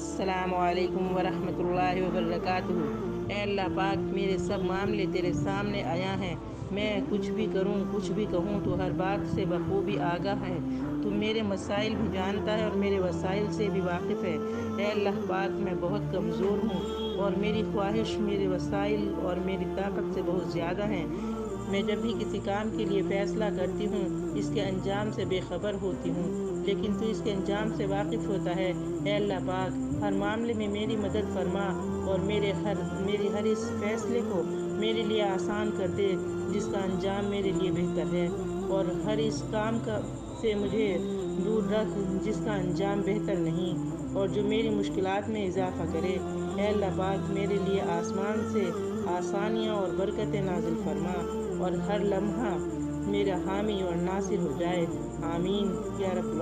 السلام علیکم ورحمۃ اللہ وبرکاتہ۔ اے اللہ پاک، میرے سب معاملے تیرے سامنے آیا ہیں۔ میں کچھ بھی کروں، کچھ بھی کہوں، تو ہر بات سے بخوبی آگاہ ہے۔ تو میرے مسائل بھی جانتا ہے اور میرے وسائل سے بھی واقف ہے۔ اے اللہ پاک، میں بہت کمزور ہوں اور میری خواہش میرے وسائل اور میری طاقت سے بہت زیادہ ہیں۔ میں جب بھی کسی کام کے لیے فیصلہ کرتی ہوں، اس کے انجام سے بے خبر ہوتی ہوں، لیکن تو اس کے انجام سے واقف ہوتا ہے۔ اے اللہ پاک، ہر معاملے میں میری مدد فرما اور میری ہر اس فیصلے کو میرے لیے آسان کر دے جس کا انجام میرے لیے بہتر ہے، اور ہر اس کام سے مجھے دور رکھ جس کا انجام بہتر نہیں اور جو میری مشکلات میں اضافہ کرے۔ اے اللہ پاک، میرے لیے آسمان سے آسانیاں اور برکتیں نازل فرما اور ہر لمحہ میرا حامی اور ناصر ہو جائے۔ آمین یا رب۔